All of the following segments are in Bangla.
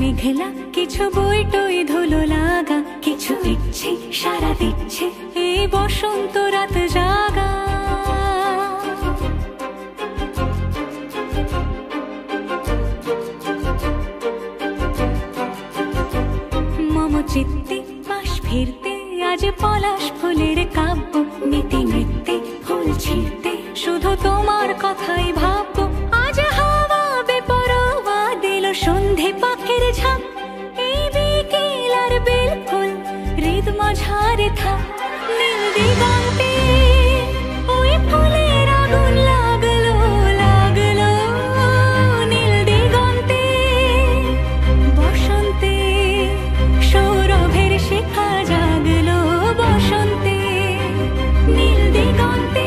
মেঘলা কিছু বই টই ধুলো লাগা, কিছু ইচ্ছে সারা দিচ্ছে এই বসন্ত রাত জাগা। মম চিত্তে পাশ ফিরতে আজ পলাশ ফুলের কাব্য, নীতি নৃত্যে ফুল ছিঁড়তে শুধু তোমার কথাই ভাববো। আজ হাওয়া বেপরোয়া দিল সন্ধে পাখির ঝাঁক, এই বিকেল আর বেল ফুল হৃদ মাঝারে থাক। নীল দিগন্তে ওই ফুলের আগুন লাগলো লাগলো, নীল দিগন্তে বসন্তে সৌরভের শিখা জাগলো, বসন্তে নীল দিগন্তে।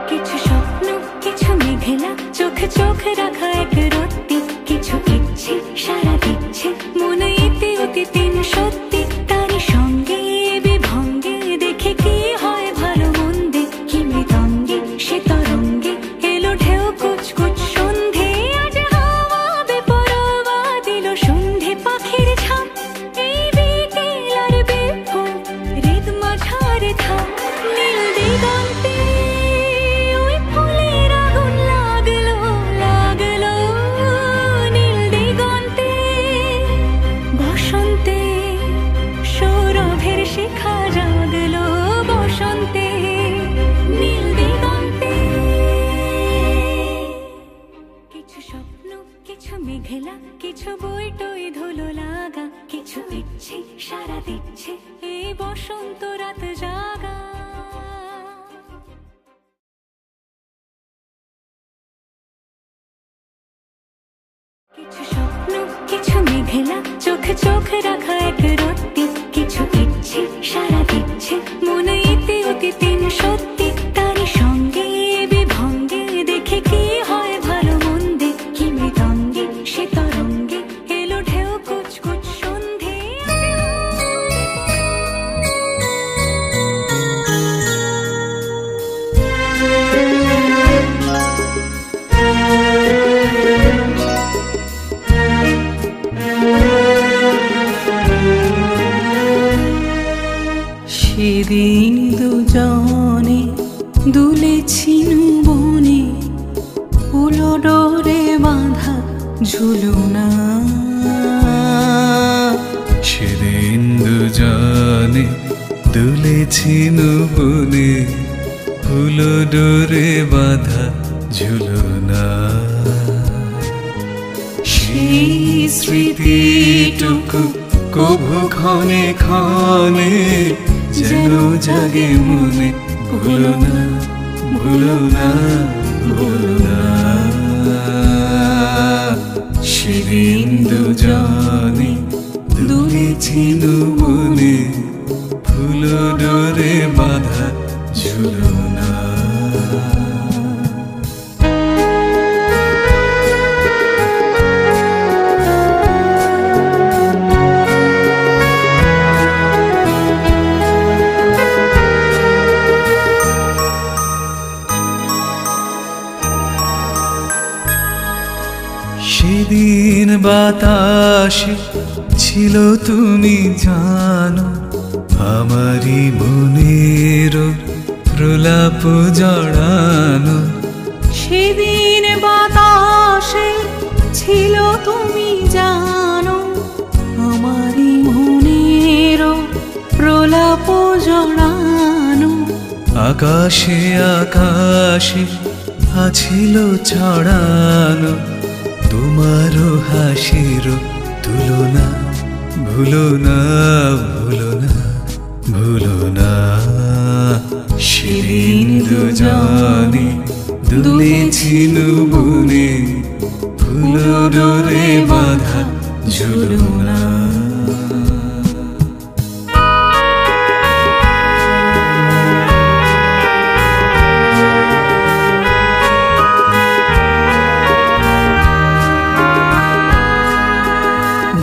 কিছু স্বপ্ন কিছু মেঘলা চোখ চোখ রাখা এক রত্তি, কিছু ইচ্ছে সারা দিচ্ছে মনে ইতি অতি তিন সত্যি। তারই সঙ্গে বিভঙ্গে দেখে কি হয় ভালো মন্দে, কি মৃদঙ্গে সে তরঙ্গে এলো ঢেউ কুচকুচ সন্ধে। আজ হাওয়া বেপরোয়া দিল সন্ধে পাখির ঝাঁক, এই বিকেল আর বেল ফুল হৃদ মাঝারে থাক। নীল দিগন্তে শিখা জাগলো, বসন্তে নীল দিগন্তে। কিছু স্বপ্ন কিছু মেঘলা কিছু বই টই ধুলো লাগা, কিছু ইচ্ছে সারা দিচ্ছে এই বসন্ত রাত জাগা। কিছু স্বপ্ন কিছু মেঘলা চোখ চোখ রাখা এক রত্তি, কিছু ইচ্ছে সারা দিচ্ছে মনে ইতি অতি তিন সত্যি। তারই সঙ্গে বিভঙ্গে দেখে কি হয় ভালো মন্দে, কি মৃদঙ্গে সে তরঙ্গে এলো ঢেউ কুচকুচ সন্ধে। সেদিন দুজনে দুলেছিনু বনে, ফুলো ডোরে বাঁধা ঝুলনা। সেদিন দুজনে দুলেছিনু বনে, ফুলো ডোরে বাঁধা ঝুলনা। সেই স্মৃতিটুকু কভু ক্ষণে ক্ষণে যেন জাগে মনে, ভুলো না ভুলো না ভুলো না। সেদিন দুজনে দুলেছিনু বনে, ফুলো ডোরে বাঁধা ঝুলনা। বাতাসে ছিল তুমি জানো, আমারই মনের প্রলাপ জড়ানো। সেদিন বাতাসে ছিল তুমি জানো, আমারই মনের প্রলাপ জড়ানো। আকাশে আকাশে আছিল ছড়ানো, তোমার হাসির তুলনা। ভুলো না ভুলো না ভুলো না, সেদিন দুজনে দুলেছিল বনে, ফুলো ডোরে বাঁধা ঝুলনা।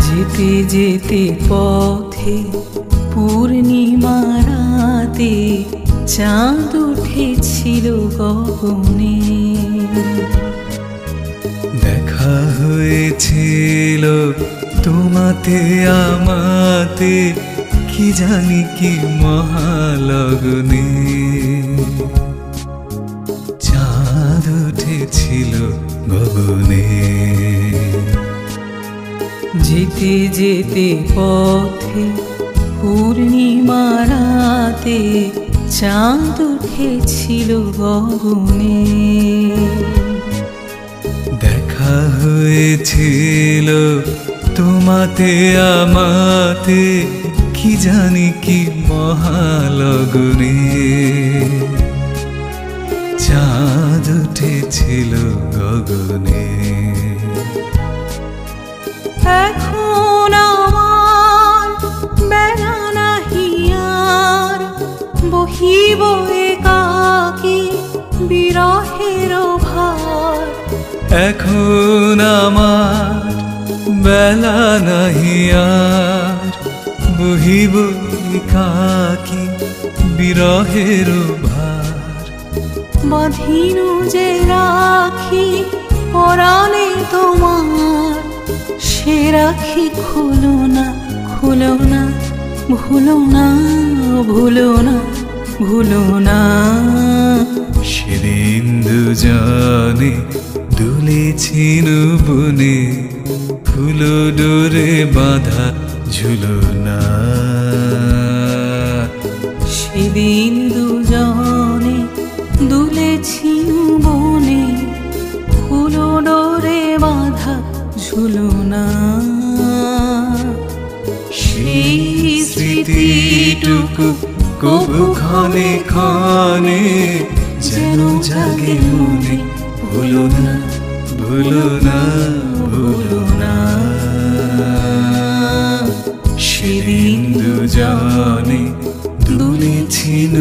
যেতে যেতে পথে পূর্ণিমা রাতে চাঁদ উঠেছিল গগনে। দেখা হয়েছিল তোমাতে আমাতে, কি জানি কি মহালগ্নে। চাঁদ উঠেছিল গগনে। যেতে যেতে পথে পূর্ণিমা রাতে চাঁদ উঠেছিল গগনে। দেখা হয়েছিল তোমাতে আমাতে, কি জানি কি মহালগ্নে। চাঁদ উঠেছিল গগনে। এখন আমার বেলা নাহি আর, বহিব একাকী বিরহের ভার। এখন আমার বেলা নাহি আর, বহিব একাকী বিরহের ভার। বাঁধিনু যে রাখি পরাণে তোমার, সে রাখি খুলো না খুলো না, ভুলো না ভুলো না ভুলো না। সেদিন দুজনে দুলেছিল বনে, ফুলো ডোরে বাঁধা ঝুলনা। সেদিন দুজনে দুলেছিল বনে, ফুলো ডোরে বাঁধা ঝুলনা। সেই স্মৃতিটুকু কবু ক্ষণে ক্ষণে যেন জাগে মনে, ভুলো না ভুলো না ভুলো না। সেদিন দুজনে দুলেছিল